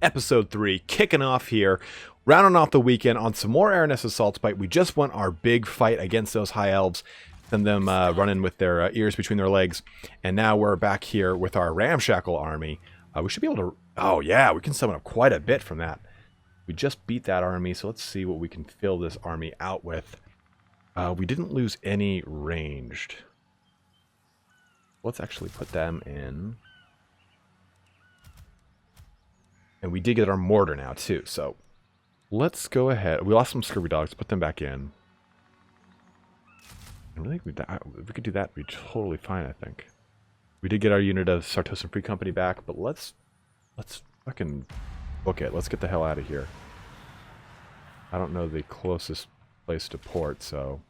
Episode 3, kicking off here, rounding off the weekend on some more Aranessa Saltspite. We just won our big fight against those high elves, and them running with their ears between their legs, and now we're back here with our ramshackle army. We should be able to, oh yeah, we can summon up quite a bit from that. We just beat that army, so let's see what we can fill this army out with. We didn't lose any ranged. Let's actually put them in. And we did get our mortar now, too. So let's go ahead. We lost some scurvy dogs. Put them back in. I really think if we could do that, we'd be totally fine, I think. We did get our unit of Sartosan Free Company back, but let's fucking book it. Let's get the hell out of here. I don't know the closest place to port, so...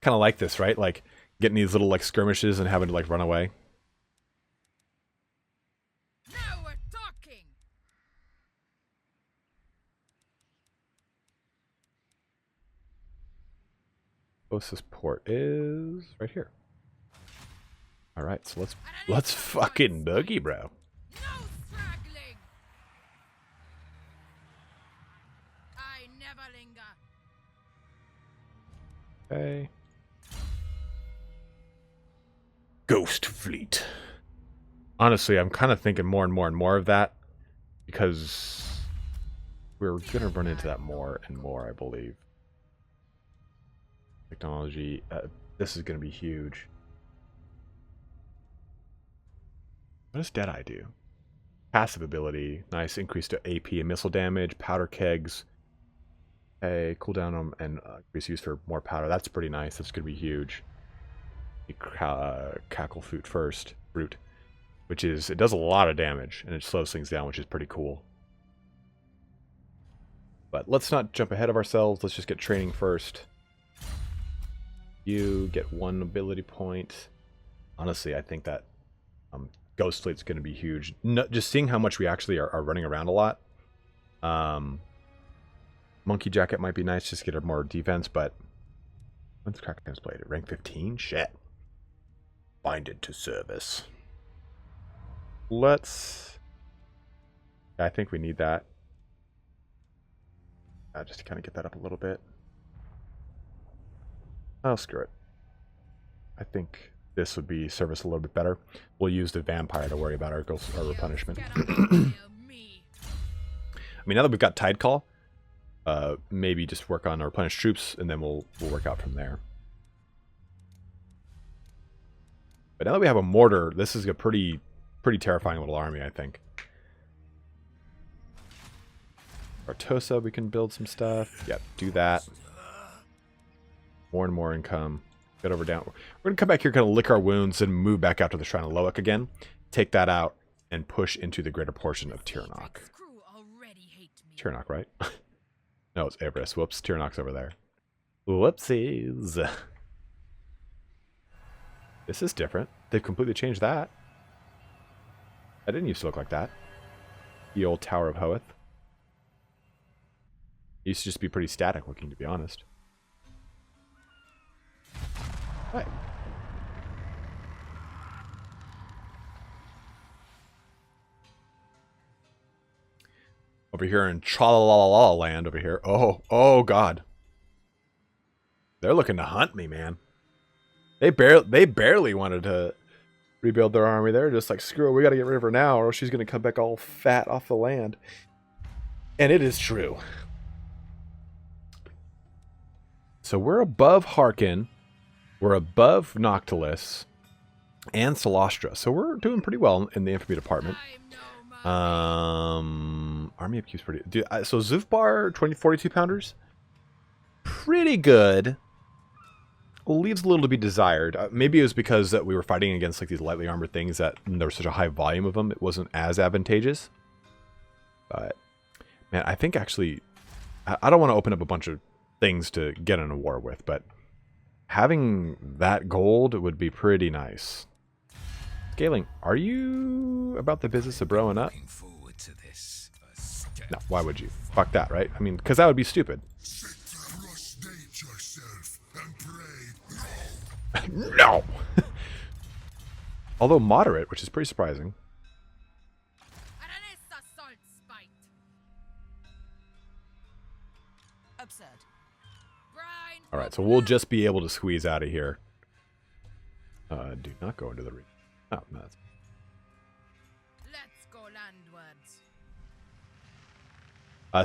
Kind of like this, right? Like, getting these little, like, skirmishes and having to, like, run away. Closest port is right here. All right, so let's fucking boogie, bro. No straggling. I never linger. Okay. Ghost Fleet. Honestly, I'm kind of thinking more and more of that because we're gonna run into that more and more, I believe. Technology, this is going to be huge. What does Deadeye do? Passive ability, nice, increase to AP and missile damage, powder kegs. Hey, cooldown and increase use for more powder. That's pretty nice. That's going to be huge. Cackle Fruit first, Fruit, which is, it does a lot of damage and it slows things down, which is pretty cool. But let's not jump ahead of ourselves. Let's just get training first. You get 1 ability point. Honestly, I think that Ghost Fleet's going to be huge. No, just seeing how much we actually are running around a lot. Monkey Jacket might be nice just to get more defense, but when's Kraken's played at rank 15? Shit. Binded to service. Let's... I think we need that. Just to kind of get that up a little bit. Oh, screw it. I think this would be service a little bit better. We'll use the vampire to worry about our replenishment. I mean, now that we've got Tide Call, maybe just work on our replenished troops, and then we'll work out from there. But now that we have a mortar, this is a pretty terrifying little army, I think. Artosa, we can build some stuff. Yep, do that. More and more income. Get over down. We're going to come back here, kind of lick our wounds, and move back out to the Shrine of Loic again. Take that out, and push into the greater portion of Tiranoc. Tiranoc, right? No, it's Everest. Whoops, Tiranoc's over there. Whoopsies. This is different. They've completely changed that. That didn't used to look like that. The old Tower of Hoeth. It used to just be pretty static looking, to be honest. Right. Over here in Tra-la-la-la land over here. Oh god. They're looking to hunt me, man. They barely wanted to rebuild their army. They're just like, screw it, we gotta get rid of her now, or she's gonna come back all fat off the land. And it is true. So we're above Harkin. We're above Noctilus and Celostra, so we're doing pretty well in the infantry department. Army upkeep's pretty. Dude, so Zufbar 42 pounders, pretty good. Leaves a little to be desired. Maybe it was because that we were fighting against like these lightly armored things that there was such a high volume of them. It wasn't as advantageous. But man, I think actually, I don't want to open up a bunch of things to get in a war with, but having that gold would be pretty nice. Scaling, are you about the business of broing up? No, why would you? Fuck that, right? I mean, because that would be stupid. No! Although moderate, which is pretty surprising. Alright, so we'll just be able to squeeze out of here. Do not go into the region. Oh, no, that's... Let's go landwards.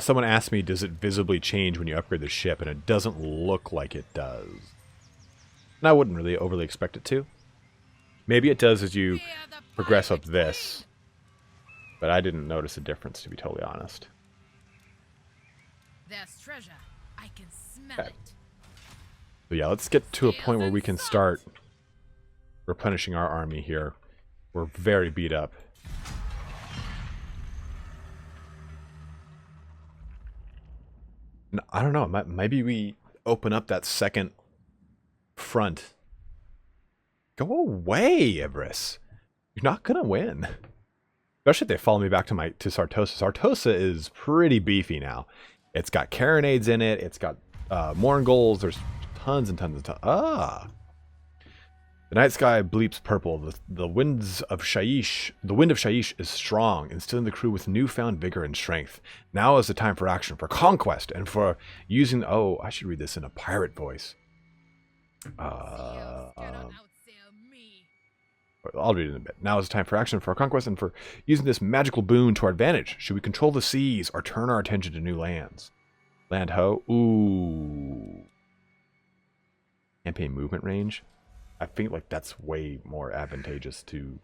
Someone asked me, does it visibly change when you upgrade the ship? And it doesn't look like it does. And I wouldn't really overly expect it to. Maybe it does as you progress up this. But I didn't notice a difference, to be totally honest. There's treasure. I can smell Okay. it. So yeah, let's get to a point where we can start replenishing our army here. We're very beat up. And I don't know, maybe we open up that second front. Go away, Ibris. You're not gonna win. Especially if they follow me back to Sartosa. Sartosa is pretty beefy now. It's got carronades in it. It's got Mourngols. There's tons and tons and tons. Ah. The night sky bleeps purple. The winds of Shaish, the wind of Shaish is strong, instilling the crew with newfound vigor and strength. Now is the time for action, for conquest, and for using... Oh, I should read this in a pirate voice. Seals cannot outsail me. I'll read it in a bit. Now is the time for action, for our conquest, and for using this magical boon to our advantage. Should we control the seas or turn our attention to new lands? Land ho. Ooh. Campaign movement range. I think like that's way more advantageous to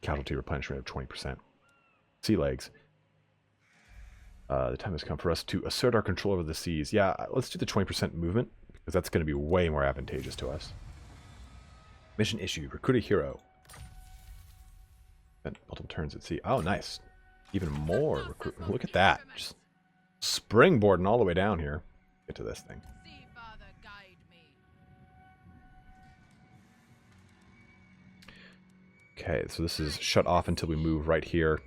casualty replenishment of 20%. Sea legs. The time has come for us to assert our control over the seas. Yeah, let's do the 20% movement, because that's going to be way more advantageous to us. Mission issue. Recruit a hero. And multiple turns at sea. Oh, nice. Even more recruitment. Look at that. Just springboarding all the way down here. Get to this thing. See, Father, guide me. Okay, so this is shut off until we move right here.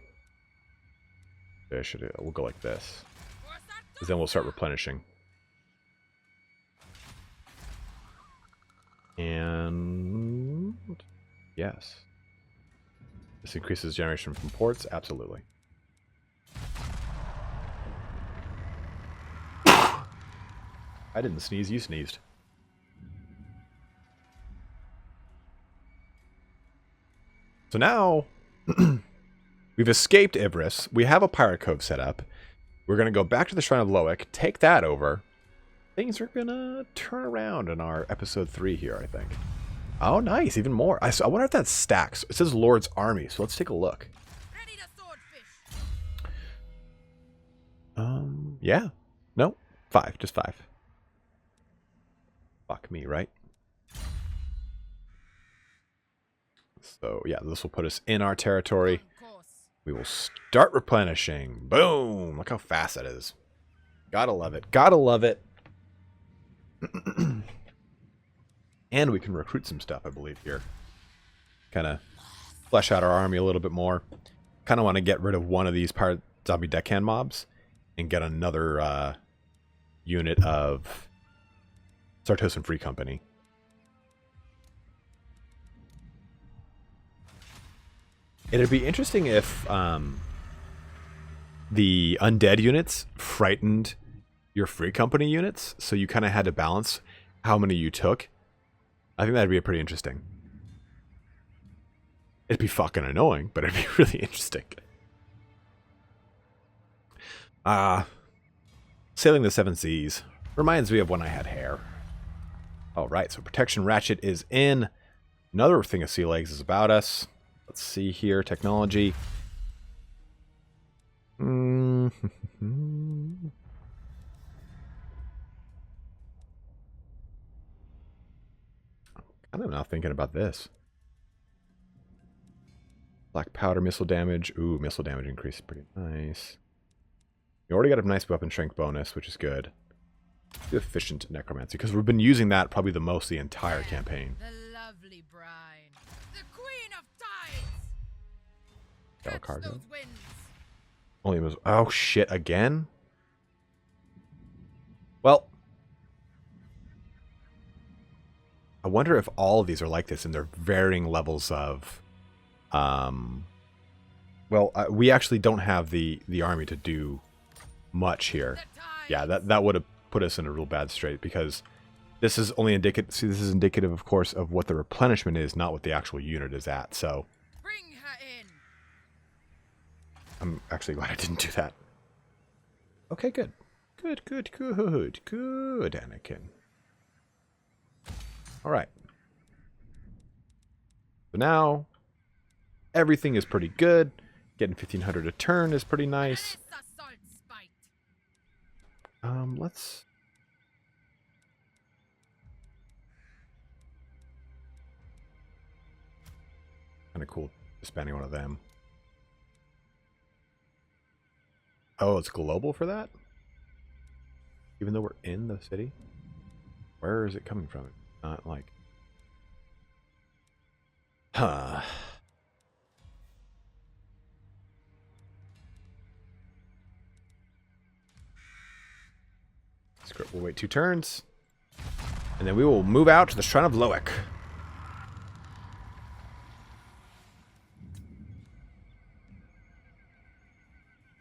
We'll go like this. Because then we'll start replenishing. And... yes. This increases generation from ports? Absolutely. I didn't sneeze, you sneezed. So now, we've escaped Ibris. We have a pirate cove set up. We're going to go back to the Shrine of Loic, take that over. Things are going to turn around in our episode 3 here, I think. Oh, nice. Even more. I wonder if that stacks. It says Lord's Army, so let's take a look. Ready to swordfish. Yeah. No. 5. Just 5. Fuck me, right? So, yeah, this will put us in our territory. Of course. We will start replenishing. Boom! Look how fast that is. Gotta love it. Gotta love it. And we can recruit some stuff, I believe, here. Kind of flesh out our army a little bit more. Kind of want to get rid of one of these pirate zombie deckhand mobs and get another unit of Sartosan Free Company. It'd be interesting if the undead units frightened your Free Company units, so you kind of had to balance how many you took. I think that'd be pretty interesting. It'd be fucking annoying, but it'd be really interesting. Sailing the Seven Seas. Reminds me of when I had hair. Alright, so Protection Ratchet is in. Another thing of sea legs is about us. Let's see here. Technology. I'm kind of now thinking about this. Black powder, missile damage. Ooh, missile damage increase. Pretty nice. You already got a nice weapon strength bonus, which is good. The efficient necromancy, because we've been using that probably the most the entire campaign. The lovely brine. The queen of tides. Got a Catch cargo. those winds. Only was oh shit again. Well, I wonder if all of these are like this and they're varying levels of. We actually don't have the army to do much here. The tides. Yeah, that would have put us in a real bad strait because This is only indicative. See, this is indicative, of course, of what the replenishment is, not what the actual unit is at. So Bring her in. I'm actually glad I didn't do that. Okay, good. Good, Anakin. All right. So now, everything is pretty good. Getting 1,500 a turn is pretty nice. Aranessa Saltspite. Let's... Kind of cool disbanding one of them. Oh, it's global for that? Even though we're in the city? Where is it coming from? Not like... Huh. We'll wait 2 turns. And then we will move out to the Shrine of Loic.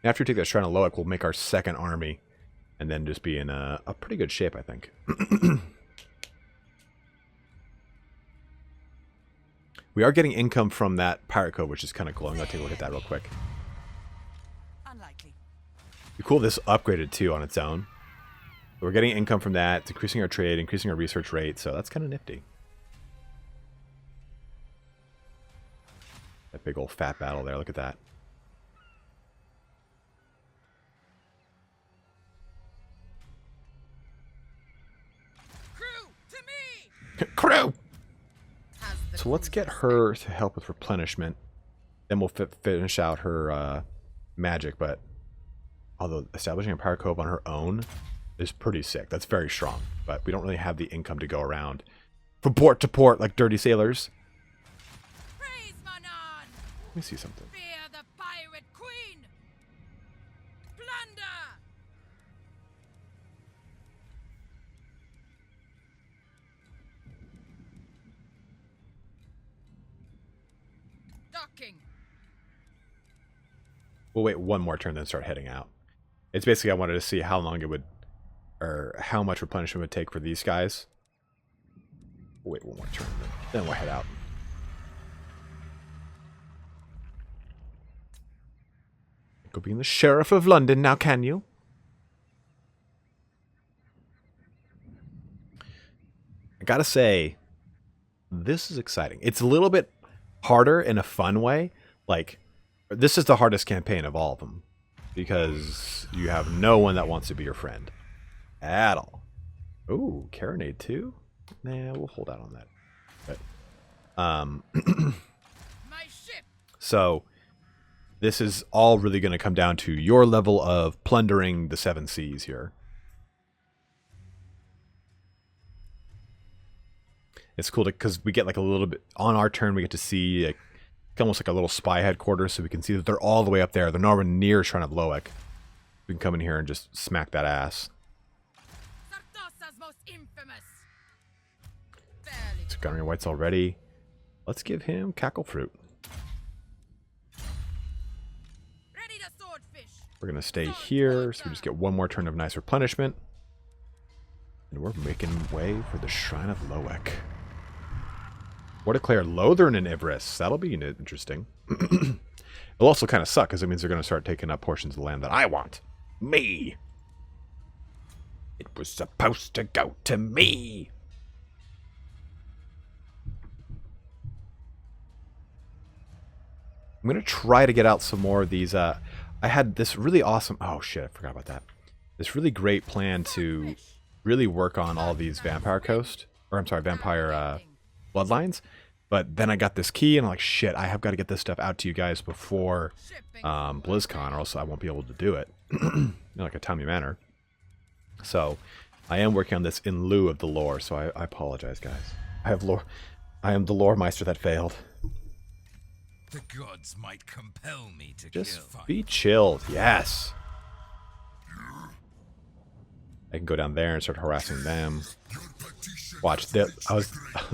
After we take that Shrine of Loic, we'll make our second army. And then just be in a pretty good shape, I think. We are getting income from that pirate cove, which is kind of cool. I'm going to take a look at that real quick. Unlikely. Be cool this upgraded too on its own. So we're getting income from that. It's increasing our trade, increasing our research rate. So that's kind of nifty. That big old fat battle there. Look at that. Crew to me. Crew! Has the So let's get her to help with replenishment. Then we'll finish out her magic. But although establishing a pirate cove on her own is pretty sick. That's very strong. But we don't really have the income to go around from port to port like dirty sailors. praise Manon. Let me see something. Fear the pirate queen. Plunder. Docking. We'll wait one more turn, then start heading out. It's basically I wanted to see how long it would, or how much replenishment would take for these guys. We'll wait one more turn, then we'll head out. Go being the Sheriff of London now, can you? I gotta say, this is exciting. It's a little bit harder in a fun way. Like, this is the hardest campaign of all of them. Because you have no one that wants to be your friend. At all. Ooh, Carronade too? Nah, we'll hold out on that. But, My ship. so, this is all really going to come down to your level of plundering the 7 seas here. It's cool because we get like a little bit, on our turn we get to see like, almost like a little spy headquarters, so we can see that they're all the way up there. They're nowhere near Shrine of Loic. We can come in here and just smack that ass. Sardosa's most infamous. Barely. So Gunnery White's already. Let's give him Cackle Fruit. Ready to swordfish. We're going to stay here, so we just get one more turn of nice replenishment. And we're making way for the Shrine of Loic. Or declare Lothern and Ivris. That'll be interesting. It'll also kind of suck, because it means they're going to start taking up portions of the land that I want. Me! It was supposed to go to me! I'm going to try to get out some more of these. I had this really awesome... Oh, shit, I forgot about that. This really great plan to really work on all these Vampire Coast. Or, I'm sorry, Vampire Bloodlines. But then I got this key, and I'm like, shit, I have got to get this stuff out to you guys before BlizzCon, or else I won't be able to do it in like a timely manner. So I am working on this in lieu of the lore, so I apologize, guys. I have lore. I am the lore meister that failed. The gods might compel me to Just kill. be chilled. Yes. I can go down there and start harassing them. Watch that. I was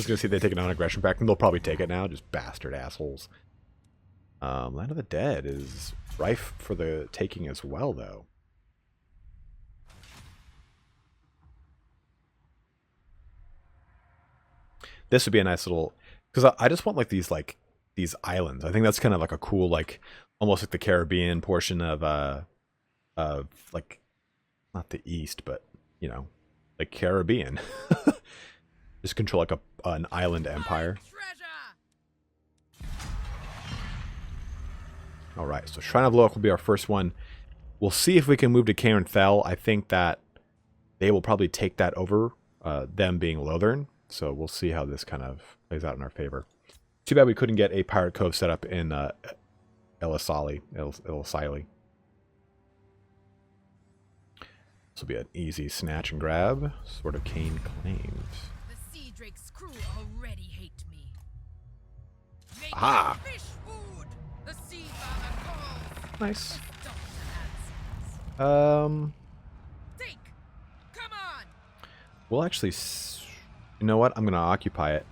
gonna see if they take an non-aggression pact, and they'll probably take it now. Just bastard assholes. Land of the Dead is rife for the taking as well, though. this would be a nice little, because I just want like these islands. I think that's kind of like a cool, like almost like the Caribbean portion of like not the East, but you know, like Caribbean. Just control like an island empire. All right, so Shrine of Loic will be our first one. We'll see if we can move to Cairn Thel. I think that they will probably take that over, them being Lothern. So we'll see how this kind of plays out in our favor. Too bad we couldn't get a pirate cove set up in Elisali. This will be an easy snatch and grab. Sword of Cain claims. The Sea Drake's crew already hate me. Make Aha! fish food. The sea father calls. Nice. Take. Come on. We'll actually... You know what? I'm going to occupy it.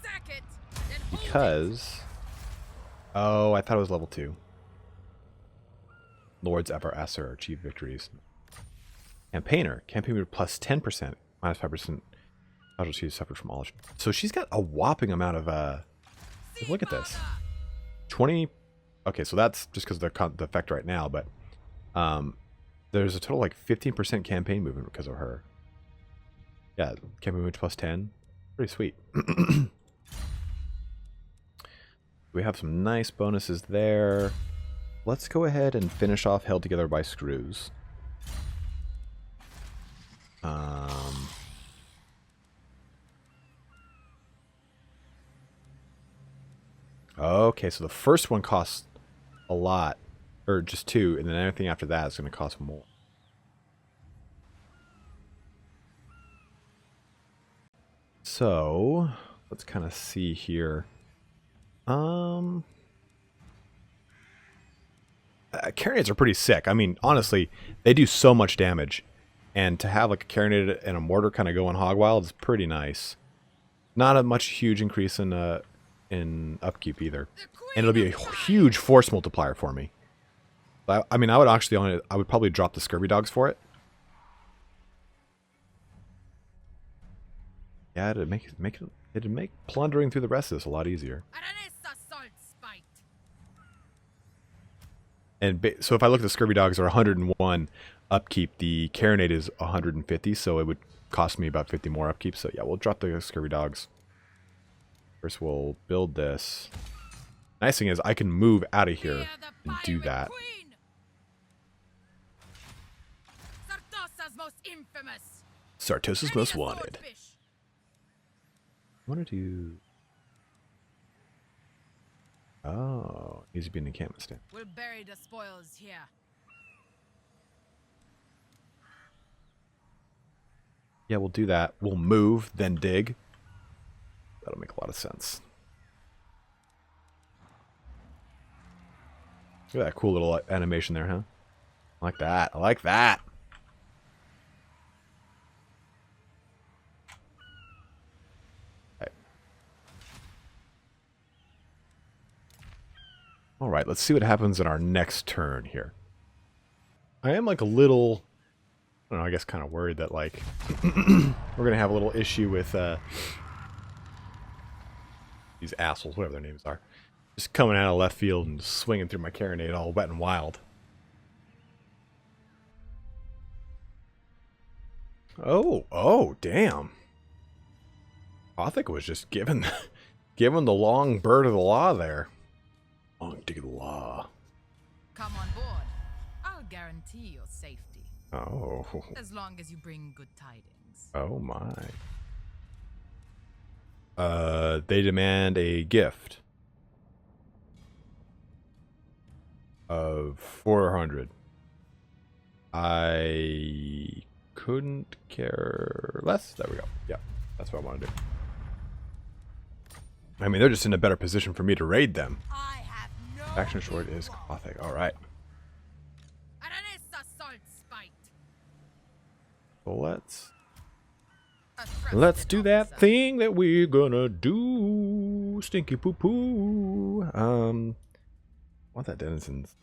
Sack it. Then hold it. Because... Oh, I thought it was level 2. Lords Ever Esser achieve victories. Campaigner. Campaigner plus 10%. Minus 5% casualties suffered from all. So she's got a whopping amount of... Look at this. 20... Okay, so that's just because of the effect right now, but... there's a total like 15% campaign movement because of her. Yeah, campaign movement plus 10. Pretty sweet. We have some nice bonuses there. Let's go ahead and finish off Held Together by Screws. Okay, so the first one costs a lot. Or just 2, and then everything after that is going to cost more. So, let's kind of see here. Carronades are pretty sick. I mean, honestly, they do so much damage. And to have like a carronade and a mortar kind of going hog wild is pretty nice. Not a much huge increase in upkeep either. And it'll be a huge force multiplier for me. I mean, I would probably drop the scurvy dogs for it. Yeah, it'd make plundering through the rest of this a lot easier. Aranessa Saltspite. And so if I look at the scurvy dogs are 101 upkeep, the carronade is 150, so it would cost me about 50 more upkeep. So yeah, we'll drop the scurvy dogs. First, we'll build this. Nice thing is I can move out of here and do that. Sartosa's most infamous. Sartosa's most wanted. Swordfish. I want to do... Oh, needs to be an encampment stand. We'll bury the spoils here. Yeah, we'll do that. We'll move, then dig. That'll make a lot of sense. Look at that cool little animation there, huh? I like that. I like that. Okay. All right, let's see what happens in our next turn here. I am like a little... I don't know, I guess kind of worried that like we're going to have a little issue with these assholes, whatever their names are, just coming out of left field and swinging through my carronade all wet and wild. Oh, damn. Gothic was just given the long bird of the law there. Long dick of the law. Come on board. I'll guarantee your safety. Oh. As long as you bring good tidings. Oh my. They demand a gift of 400. I couldn't care less. There we go. Yeah, that's what I want to do. I mean, they're just in a better position for me to raid them. I have no Action short is Gothic. All right. Aranessa Saltspite. So A trusted let's do that officer. thing that we're gonna do. Stinky poo poo. Want that denizens.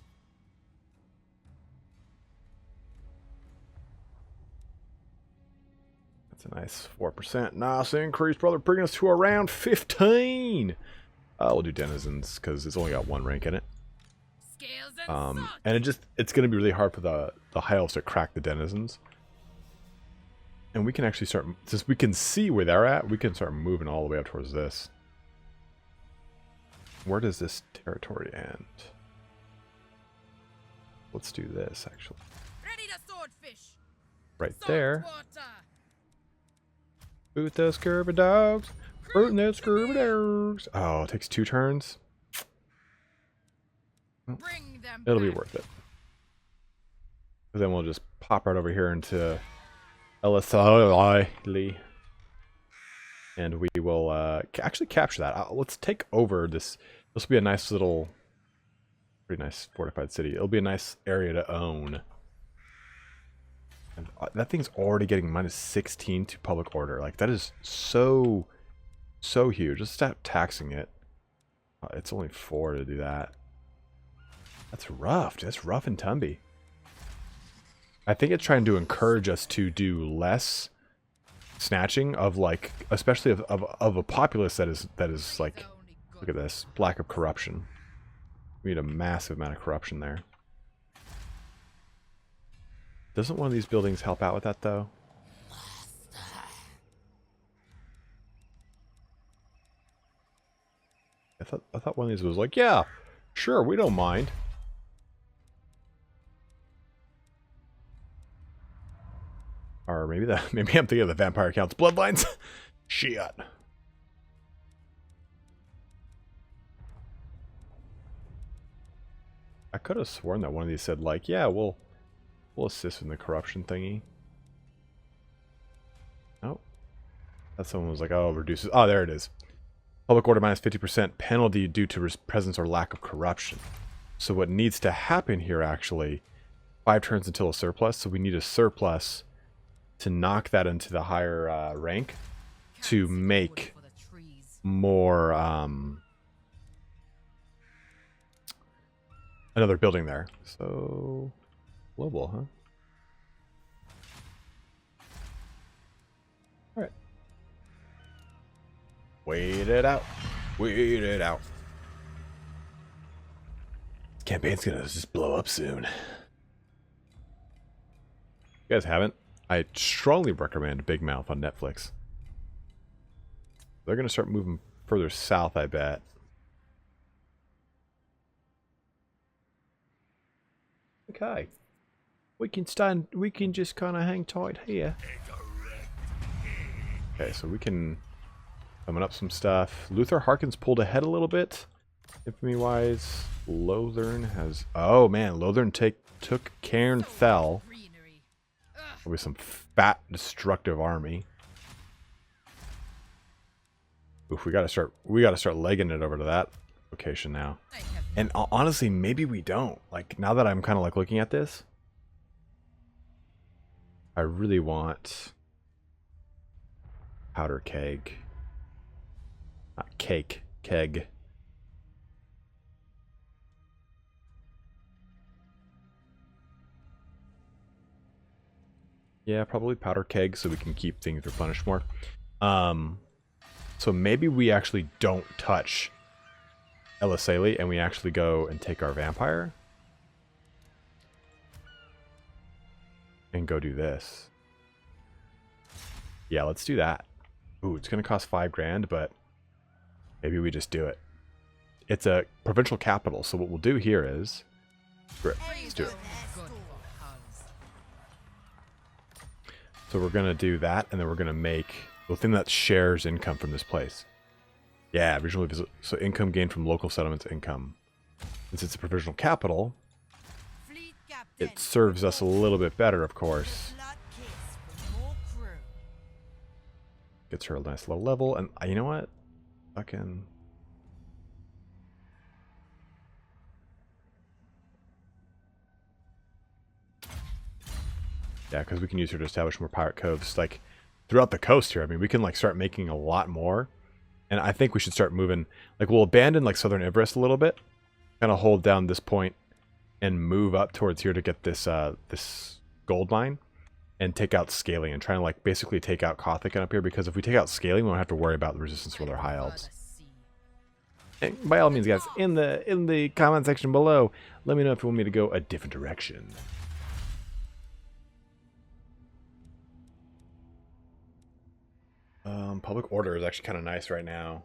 It's a nice 4%. Nice increase, brother. Bringing us to around 15. We'll do denizens because it's only got 1 rank in it. Scales and salt. And it's going to be really hard for the high elves to crack the denizens. And we can actually start, since we can see where they're at, we can start moving all the way up towards this. Where does this territory end? Let's do this, actually. Ready to swordfish. Right Salt there. water. Boot those scurvy dogs. Booting those scurvy dogs. Oh, it takes 2 turns. Bring them It'll be back. worth it. Then we'll just pop right over here into Lee. And we will actually capture that. Let's take over this. This will be a nice little, pretty nice fortified city. It'll be a nice area to own. And that thing's already getting -16 to public order. Like, that is so huge. Just stop taxing it. It's only 4 to do that. That's rough. That's rough and tumby. I think it's trying to encourage us to do less snatching of, like, especially of a populace that is like, look at this, lack of corruption. We need a massive amount of corruption there. Doesn't one of these buildings help out with that, though? I thought one of these was like, yeah, sure, we don't mind. Or maybe I'm thinking of the Vampire Count's Bloodlines. Shit. I could have sworn that one of these said, like, yeah, we'll assist in the corruption thingy. Oh. That someone was like, oh, reduces. Oh, there it is. Public order -50% penalty due to presence or lack of corruption. So what needs to happen here, actually, 5 turns until a surplus. So we need a surplus to knock that into the higher rank to make more another building there. So global, huh? All right. Wait it out. Wait it out. Campaign's gonna just blow up soon. You guys haven't? I strongly recommend Big Mouth on Netflix. They're going to start moving further south, I bet. Okay. We can just kind of hang tight here. Okay, so we can coming up some stuff. Luther Harkins pulled ahead a little bit. Infamy-wise, Lothern has... Oh, man, Lothern took Cairn Fell. With some fat, destructive army. Oof, we gotta start legging it over to that location now. And honestly, maybe we don't. Like, now that I'm kind of like looking at this, I really want powder keg. Not cake, keg. Yeah, probably powder keg so we can keep things replenished more. So maybe we actually don't touch Elisali and we actually go and take our vampire. And go do this. Yeah, let's do that. Ooh, it's going to cost 5 grand, but maybe we just do it. It's a provincial capital, so what we'll do here is... Let's do it. So we're going to do that, and then we're going to make the thing that shares income from this place. Yeah, regional visit. So income gained from local settlements income. Since it's a provisional capital, it serves us a little bit better, of course. Gets her a nice low level, and you know what? Fucking... Yeah, because we can use her to establish more pirate coves, like, throughout the coast here. I mean, we can, like, start making a lot more. And I think we should start moving... Like, we'll abandon, like, Southern Everest a little bit. Kind of hold down this point and move up towards here to get this, this gold mine. and take out scaling and trying to like basically take out Gothic up here, because if we take out scaling, we don't have to worry about the resistance for their high elves. And by all means, guys, in the comment section below, let me know if you want me to go a different direction. Public order is actually kind of nice right now.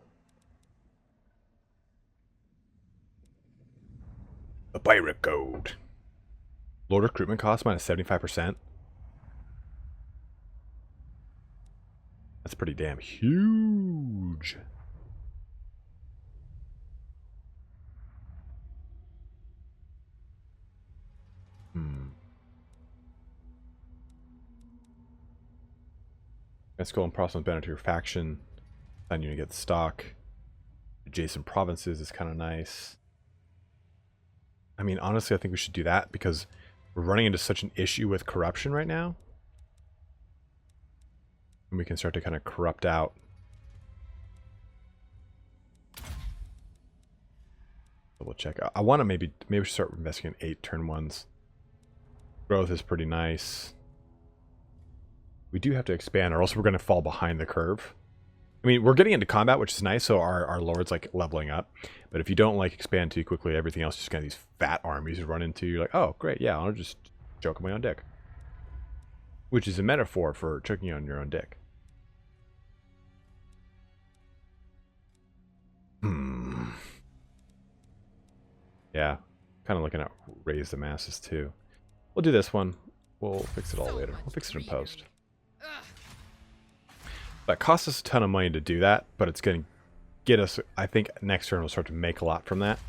The pirate code. Lord recruitment cost minus 75%. That's pretty damn huge. Let's go and process benefit to your faction. Then you get stock. Adjacent provinces is kind of nice. I mean, honestly, I think we should do that because we're running into such an issue with corruption right now. And we can start to kind of corrupt out. Double check. I want to maybe we should start investing in 8 turn 1s. Growth is pretty nice. We do have to expand, or else we're going to fall behind the curve. I mean, we're getting into combat, which is nice, so our lord's like leveling up. But if you don't like expand too quickly, everything else is just kind of these fat armies you run into. You're like, oh, great, yeah, I'll just choke on my own dick. Which is a metaphor for choking on your own dick. Yeah, kind of looking at raise the masses too. We'll do this one. We'll fix it all later. We'll fix it in post. That costs us a ton of money to do that, but it's going to get us, I think next turn we'll start to make a lot from that.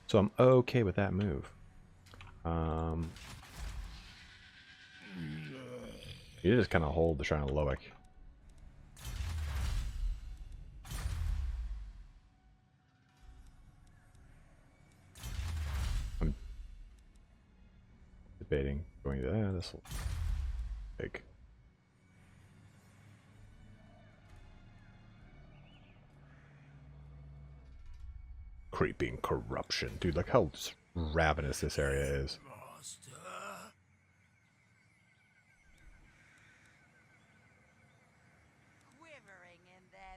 So I'm okay with that move. You just kind of hold the Shrine of Loic. I'm debating going to this will big. Creeping corruption. Dude, look how ravenous this area is.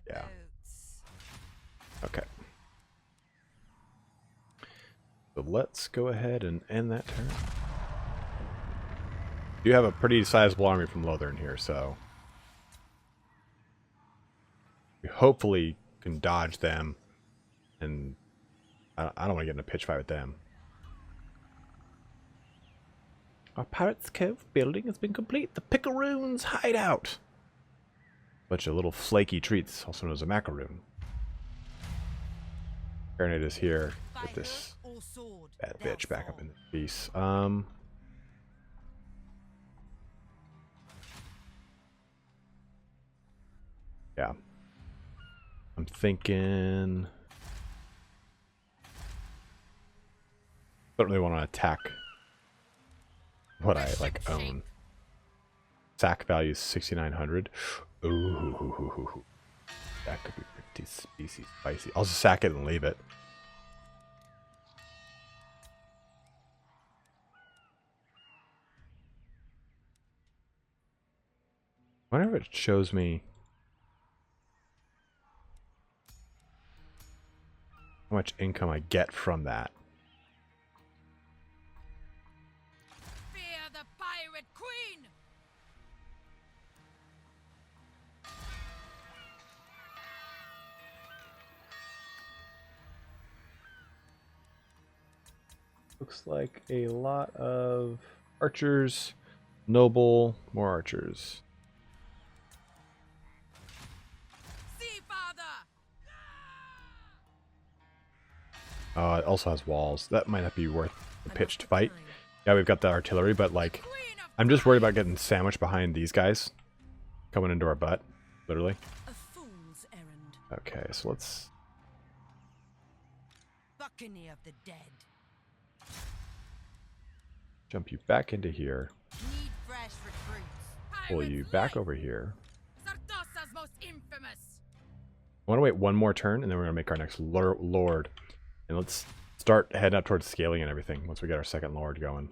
Yeah. Okay. So let's go ahead and end that turn. You have a pretty sizable army from Lothern here, so we hopefully can dodge them, and I don't want to get in a pitch fight with them. Our Pirates Cove building has been complete. The Picaroons hideout. Bunch of little flaky treats, also known as a macaroon. Grenade is here. Get this bad bitch back up in the piece. Yeah. I'm thinking don't really want to attack what I like own. Sack value is 6,900. Ooh, that could be pretty spicy. I'll just sack it and leave it. Whenever it shows me how much income I get from that. Fear the pirate queen. Looks like a lot of archers, noble, more archers. See, father. It also has walls. That might not be worth the pitch to fight. Yeah, we've got the artillery, but like, I'm just worried about getting sandwiched behind these guys coming into our butt, literally. A fool's errand. Okay, so let's Buccaneer of the dead. jump you back into here. Need fresh recruits. Pull you back over here. Sardossa's most infamous. I want to wait one more turn, and then we're going to make our next lord. And let's start heading up towards scaling and everything once we get our second lord going.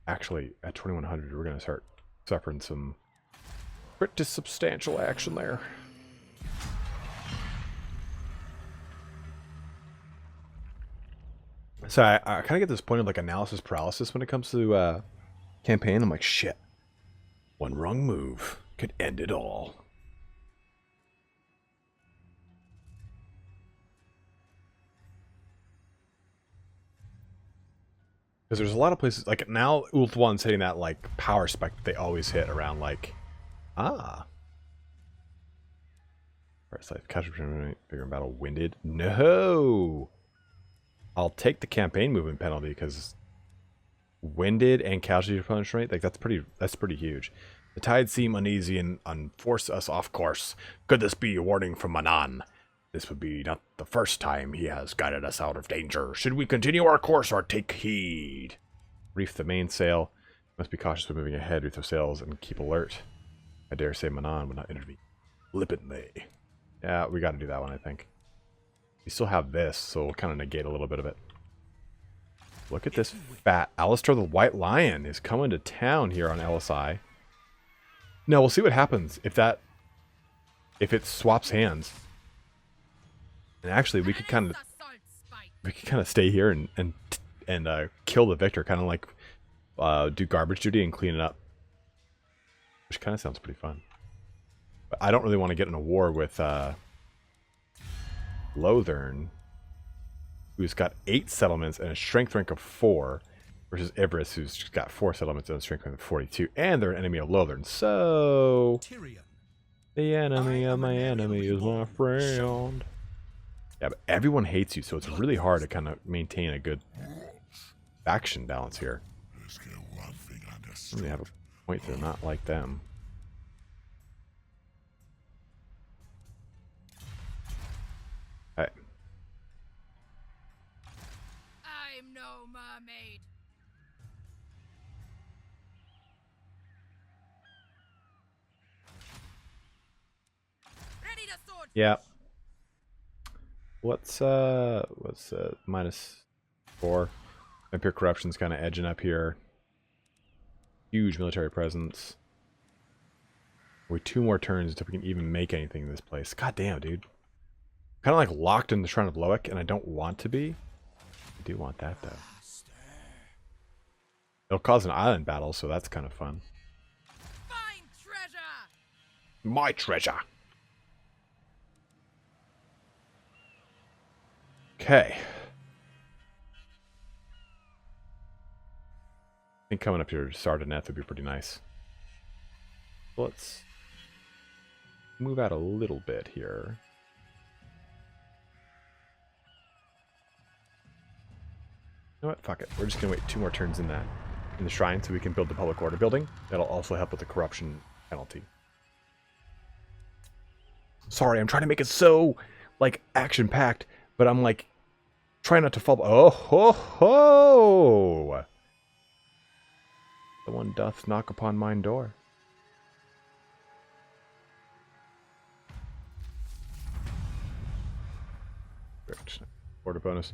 Actually, at 2100, we're going to start suffering some pretty substantial action there. So I kind of get this point of like analysis paralysis when it comes to campaign. I'm like, shit, one wrong move could end it all. Because there's a lot of places, like now Ulth 1's hitting that like power spec that they always hit around like, First life, casualty, bigger battle, winded. No! I'll take the campaign movement penalty because winded and casualty replenishment rate, like that's pretty huge. The tides seem uneasy and force us off course. Could this be a warning from Manan? This would be not the first time he has guided us out of danger. Should we continue our course or take heed? Reef the mainsail. Must be cautious when moving ahead with the sails and keep alert. I dare say Manan would not intervene flippantly. Yeah, we got to do that one, I think. We still have this, so we'll kind of negate a little bit of it. Look at this fat. Alistair the White Lion is coming to town here on LSI. No, we'll see what happens if it swaps hands. And actually, we could kind of stay here and kill the victor, kind of like do garbage duty and clean it up, which kind of sounds pretty fun. But I don't really want to get in a war with Lothern, who's got 8 settlements and a strength rank of 4, versus Everest, who's got 4 settlements and a strength rank of 42, and they're an enemy of Lothern. So the enemy of my enemy is my friend. Yeah, but everyone hates you, so it's really hard to kind of maintain a good faction balance here. They have a point, they're not like them. Alright. I'm no mermaid. Ready to sword. Yeah. What's -4? Vampire corruption's kind of edging up here. Huge military presence. Wait 2 more turns until we can even make anything in this place. God damn, dude. Kind of like locked in the Shrine of Loic, and I don't want to be. I do want that though. It'll cause an island battle, so that's kind of fun. Find treasure. My treasure. Okay. I think coming up here to Sardineth would be pretty nice. Let's move out a little bit here. You know what? Fuck it. We're just gonna wait 2 more turns in the shrine so we can build the public order building. That'll also help with the corruption penalty. Sorry, I'm trying to make it so like action-packed, but I'm like trying not to fall. Oh ho ho! The one doth knock upon mine door. Order bonus.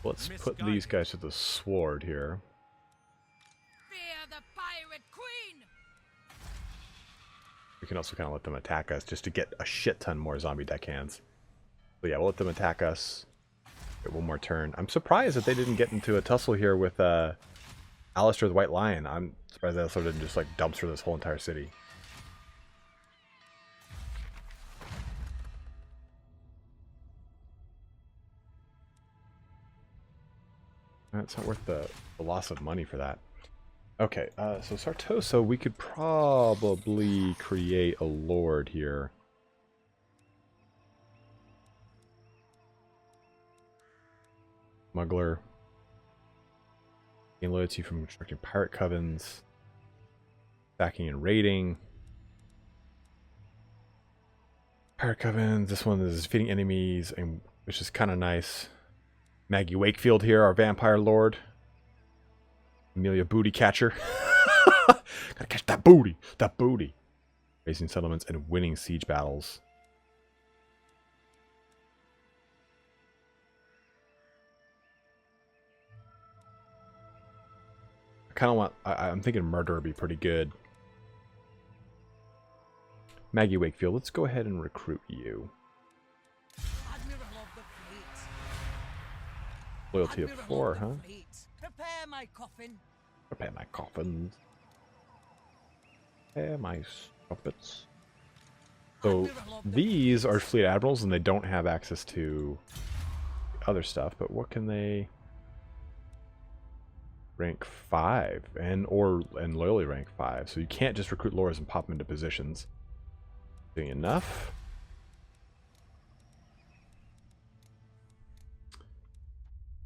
Let's put these guys to the sword here. Fear the pirate queen. We can also kind of let them attack us just to get a shit ton more zombie deckhands. So yeah, we'll let them attack us. Get 1 more turn. I'm surprised that they didn't get into a tussle here with Alistair the White Lion. I'm surprised that Alistair didn't just like dumpster this whole entire city. It's not worth the loss of money for that. Okay, so Sartosa, we could probably create a lord here. Smuggler. Gain loyalty from constructing pirate covens. Stacking and raiding. Pirate covens. This one is defeating enemies, and which is kind of nice. Maggie Wakefield here, our vampire lord. Amelia Booty Catcher. Gotta catch that booty. That booty. Raising settlements and winning siege battles. I kind of want... I'm thinking murder would be pretty good. Maggie Wakefield, let's go ahead and recruit you. Admiral of the fleet. Loyalty of Admiral 4, of the huh? fleet. Prepare my coffin. Prepare my coffins. Prepare my trumpets. So these are fleet admirals, and they don't have access to other stuff. But what can they? Rank 5 and loyalty rank 5. So you can't just recruit lords and pop them into positions. Doing enough.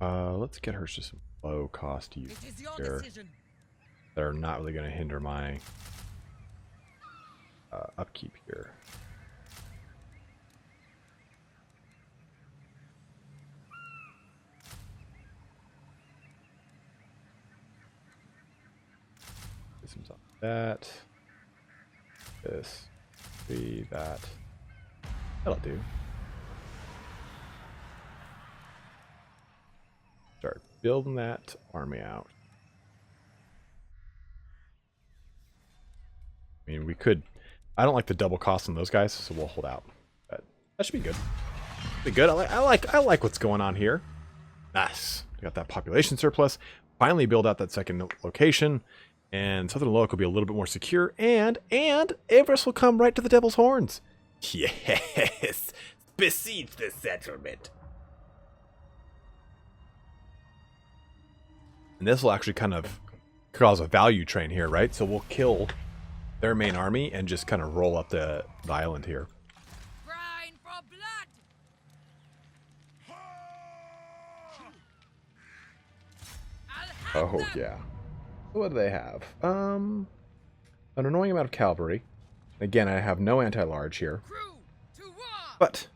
Let's get her just some low cost use It is your here. decision. They're not really going to hinder my upkeep here. Systems on that. This. See that. That'll do. Start building that army out. I mean, we could. I don't like the double cost on those guys, so we'll hold out. But that should be good. Be good. I like what's going on here. Nice. We got that population surplus. Finally build out that second location, and Southern Loic will be a little bit more secure. And Everest will come right to the Devil's Horns. Yes, besiege the settlement. And this will actually kind of cause a value train here, right? So we'll kill their main army and just kind of roll up the island here. Grind for blood. I'll have Oh them. yeah. What do they have? An annoying amount of cavalry. Again, I have no anti-large here, Crew to war. but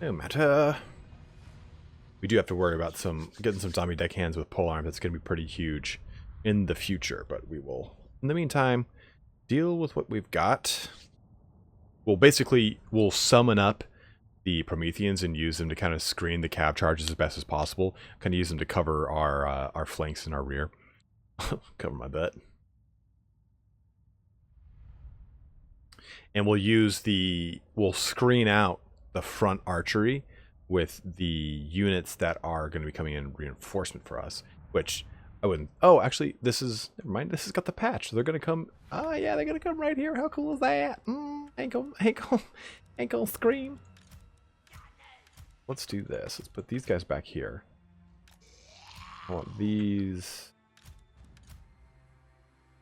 no matter. We do have to worry about getting some zombie deckhands with polearm. That's going to be pretty huge in the future, but we will, in the meantime, deal with what we've got. We'll summon up the Prometheans and use them to kind of screen the cav charges as best as possible. Kind of use them to cover our flanks and our rear. Cover my butt. And we'll screen out the front archery with the units that are going to be coming in reinforcement for us, which I wouldn't. Oh, actually, never mind. This has got the patch. So they're going to come. Oh, yeah, they're going to come right here. How cool is that? Ain't gonna scream. Let's do this. Let's put these guys back here. I want these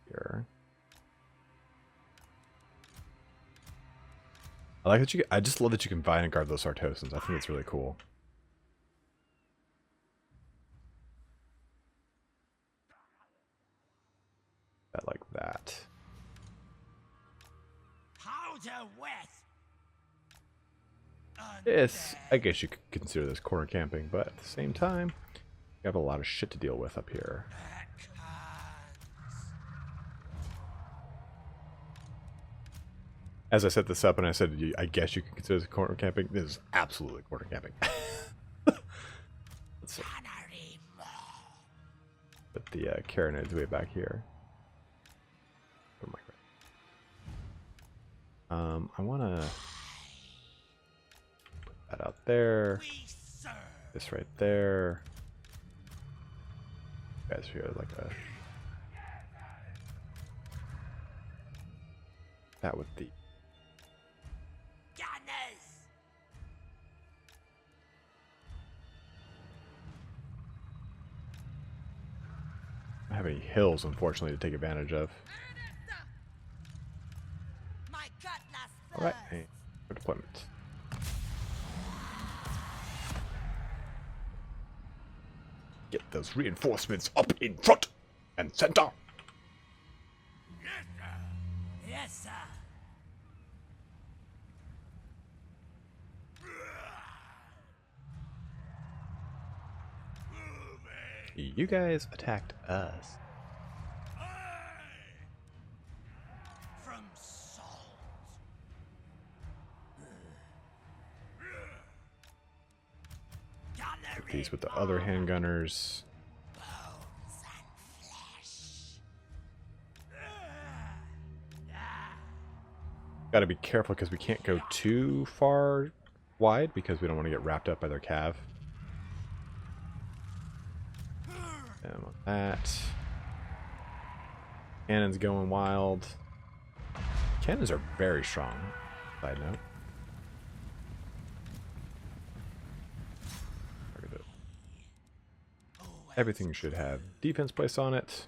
here. I like that I just love that you can vine and guard those Sartosans. I think it's really cool. That like that. Powder wet. This, I guess you could consider this corner camping, but at the same time, you have a lot of shit to deal with up here. As I set this up and I said, I guess you could consider this corner camping. This is absolutely corner camping. Let's put the carronades way back here. I want to put that out there. This right there. You guys here like a that with the I don't have any hills, unfortunately, to take advantage of. My cutlass All right, first. hey, for deployment. Get those reinforcements up in front and center. Yes, sir. You guys attacked us. From salt. Hit these with the other handgunners. Bones and flesh. 'Tis Got to be careful because we can't go too far wide because we don't want to get wrapped up by their cav. And with that, cannons going wild. Cannons are very strong. Side note. Everything should have defense placed on it.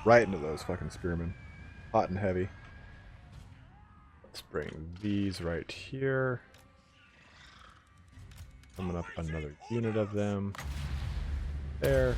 Right into those fucking spearmen. Hot and heavy. Let's bring these right here. Summon up another unit of them. There.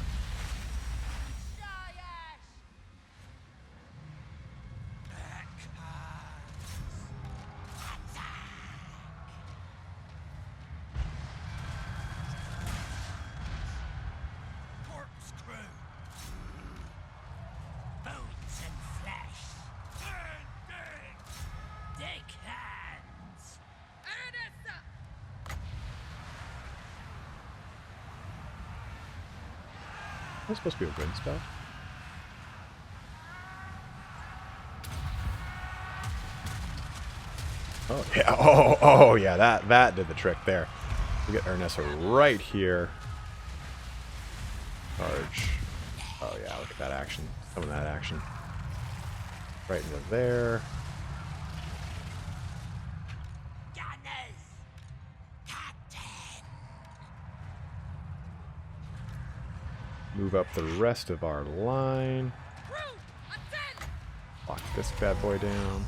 That's supposed to be a wind spell. Oh yeah! Oh yeah! That did the trick there. We get Aranessa right here. Charge. Oh yeah! Look at that action. Some of that action. Right into there. Move up the rest of our line. Lock this bad boy down.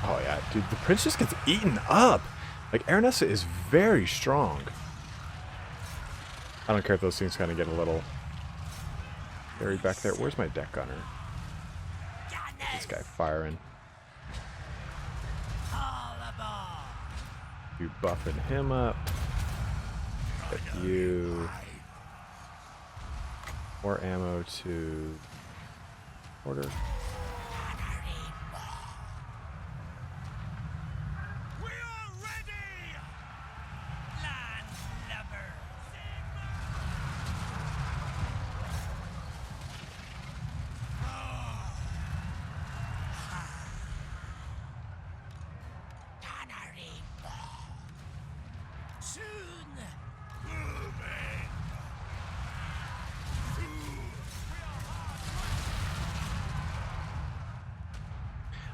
Oh yeah, dude, the prince just gets eaten up. Like, Aranessa is very strong. I don't care if those things kind of get a little buried back there. Where's my deck gunner? This guy firing. You buffing him up. Get you more ammo to order.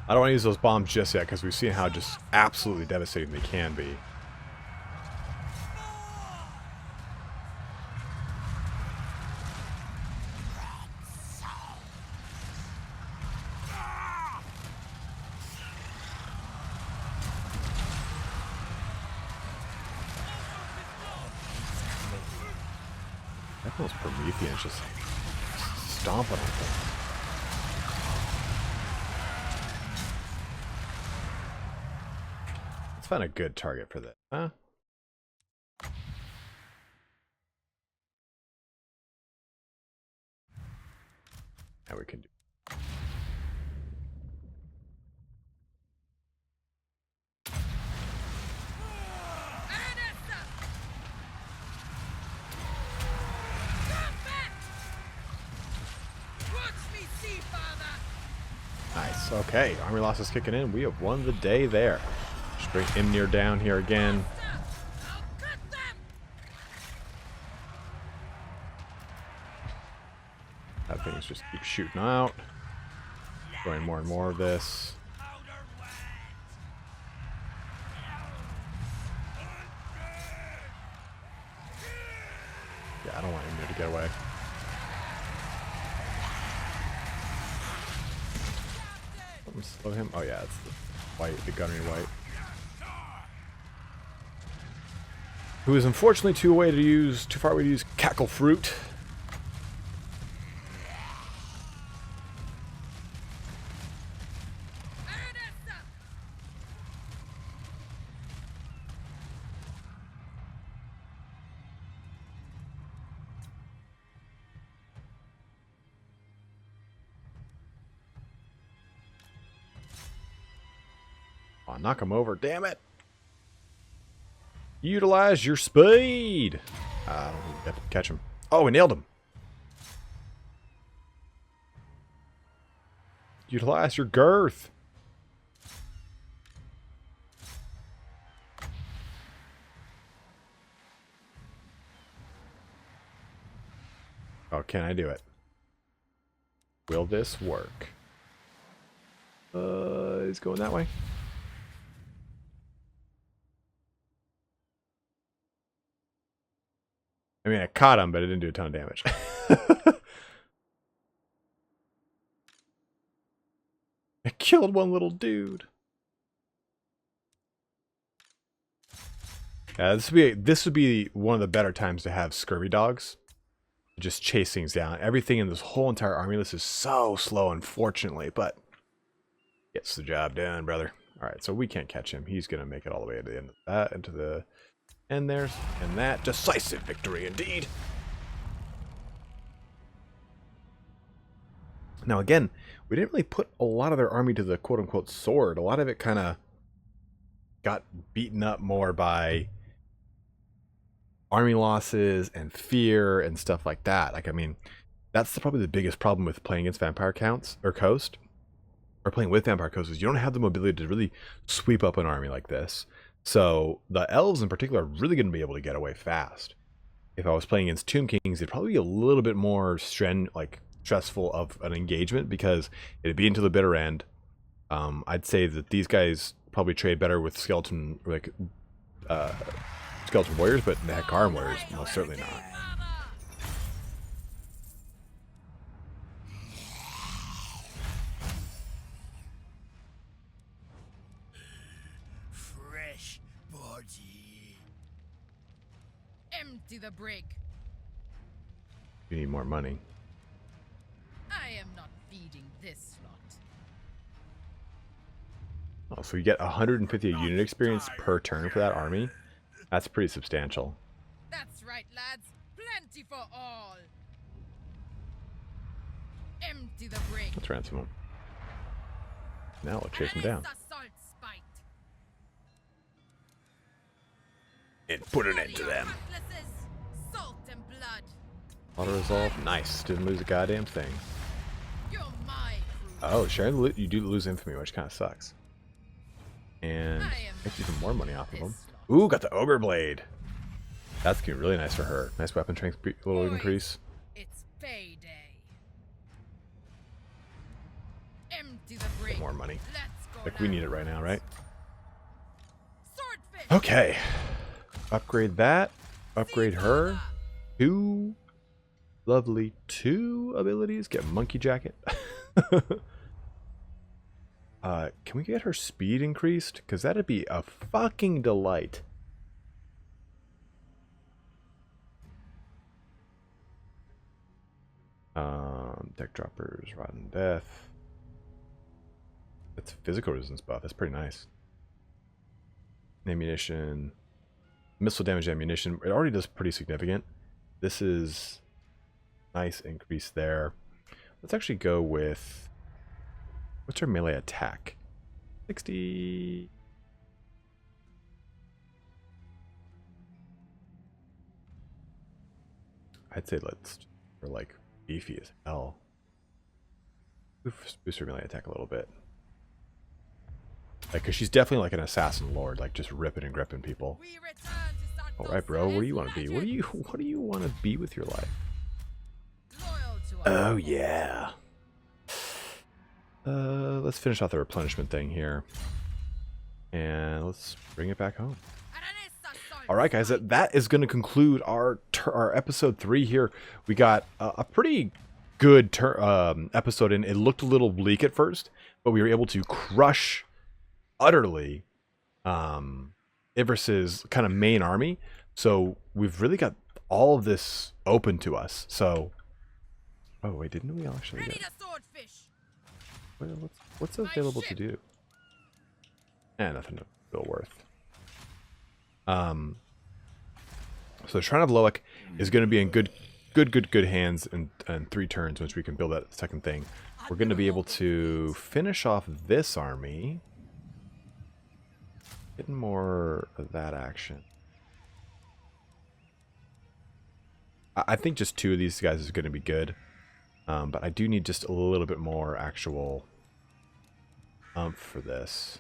I don't want to use those bombs just yet because we've seen how just absolutely devastating they can be. That feels Promethean just stomping on them. Let's find a good target for this, huh? Now we can do. Nice. Okay, army loss is kicking in. We have won the day there. Just bring Imnir down here again. That things just keep shooting out. Doing more and more of this. Yeah, I don't want Imnir to get away. slow him? Oh yeah, it's the white, the gunnery white. Who is unfortunately too far away to use cackle fruit. Aranessa! Oh, knock him over, damn it! Utilize your speed! I don't think we catch him. Oh, we nailed him! Utilize your girth! Oh, can I do it? Will this work? He's going that way. I mean, I caught him, but it didn't do a ton of damage. I killed one little dude. Yeah, this would be one of the better times to have scurvy dogs. Just chase things down. Everything in this whole entire army list is so slow, unfortunately, but gets the job done, brother. All right, so we can't catch him. He's gonna make it all the way to the end of that, into the end there, and that decisive victory indeed. Now again, we didn't really put a lot of their army to the quote-unquote sword. A lot of it kind of got beaten up more by army losses and fear and stuff like that. Like, I mean, that's probably the biggest problem with playing against Vampire Counts or Coast, or playing with Vampire Coast, is you don't have the mobility to really sweep up an army like this. So the elves in particular are really going to be able to get away fast. If I was playing against Tomb Kings, it'd probably be a little bit more stressful of an engagement, because it'd be until the bitter end. I'd say that these guys probably trade better with skeleton warriors, but the Hekarim warriors most certainly not. Fresh body. Empty the brig. You need more money. I am not feeding this lot. Oh, so you get 150 unit experience per turn for that army. That's pretty substantial. That's right, lads. Plenty for all. Empty the brig. Let's ransom him. Now we'll chase him down. Aranessa Saltspite. And put an end to them. Cutlasses, salt and blood. Auto resolve. Nice. Didn't lose a goddamn thing. You're my crew. Oh, sharing the loot, you do lose infamy, which kind of sucks. And I am make even more money off of them. this lot. Ooh, got the ogre blade. That's gonna be really nice for her. Nice weapon strength, little Boys, increase. It's payday. Empty the brig. Get more money. Let's go. Like we need it right now, right? Swordfish. Okay. Upgrade that. Upgrade her. Two lovely abilities. Get monkey jacket. Can we get her speed increased? Because that'd be a fucking delight. Deck droppers, rotten death. That's physical resistance buff. That's pretty nice. Ammunition, missile damage ammunition. It already does pretty significant. This is nice increase there. Let's actually go with, what's her melee attack? 60. I'd say let's, we're like beefy as hell. Boost her melee attack a little bit. Like, cause she's definitely like an assassin lord, like just ripping and gripping people. We return to Santos All right, bro. Where do you as want to be? What do you want to be with your life? loyal to our Oh yeah. Let's finish off the replenishment thing here, and let's bring it back home. Aranessa Saltspite. All right, guys, that is going to conclude our episode 3 here. We got a pretty good episode in. It looked a little bleak at first, but we were able to crush utterly Ivris's kind of main army. So we've really got all of this open to us. So, oh wait, didn't we actually Ready get... to swordfish. What's available to do? Nothing to Bill Worth. So the Shrine of Loic is going to be in good hands in 3 turns, once we can build that second thing. We're going to be able to finish off this army. Getting more of that action. I think just 2 of these guys is going to be good. But I do need just a little bit more actual umph for this.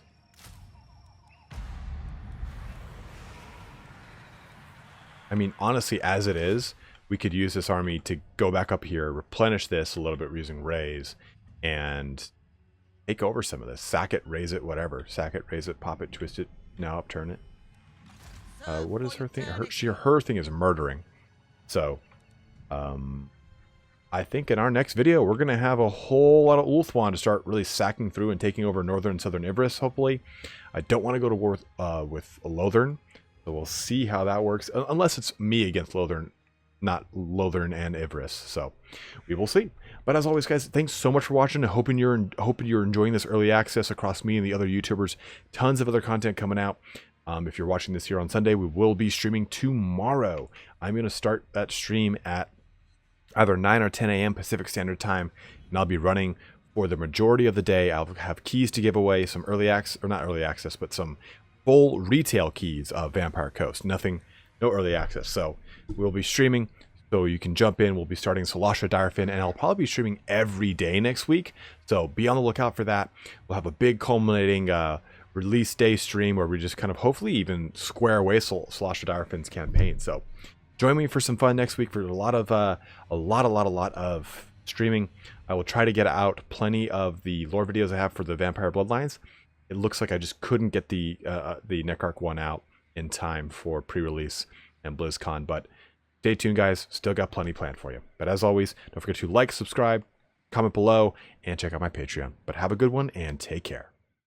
I mean, honestly, as it is, we could use this army to go back up here, replenish this a little bit using raise, and take over some of this. Sack it, raise it, whatever. Sack it, raise it, pop it, twist it, now upturn it. What is her thing? Her thing is murdering. So, I think in our next video, we're going to have a whole lot of Ulthuan to start really sacking through and taking over northern and southern Ivris, hopefully. I don't want to go to war with Lothern, so we'll see how that works. Unless it's me against Lothern, not Lothern and Ivris. So we will see. But as always, guys, thanks so much for watching. Hoping you're enjoying this early access across me and the other YouTubers. Tons of other content coming out. If you're watching this here on Sunday, we will be streaming tomorrow. I'm going to start that stream at either 9 or 10 a.m. Pacific Standard Time, and I'll be running for the majority of the day. I'll have keys to give away, some early access, or not early access, but some full retail keys of Vampire Coast. No early access. So we'll be streaming, so you can jump in. We'll be starting Solastra Direfin, and I'll probably be streaming every day next week. So be on the lookout for that. We'll have a big culminating release day stream where we just kind of hopefully even square away Solastra Direfin's campaign. So join me for some fun next week for a lot of streaming. I will try to get out plenty of the lore videos I have for the Vampire Bloodlines. It looks like I just couldn't get the Neckarch one out in time for pre-release and BlizzCon, but stay tuned, guys. Still got plenty planned for you. But as always, don't forget to like, subscribe, comment below, and check out my Patreon. But have a good one and take care.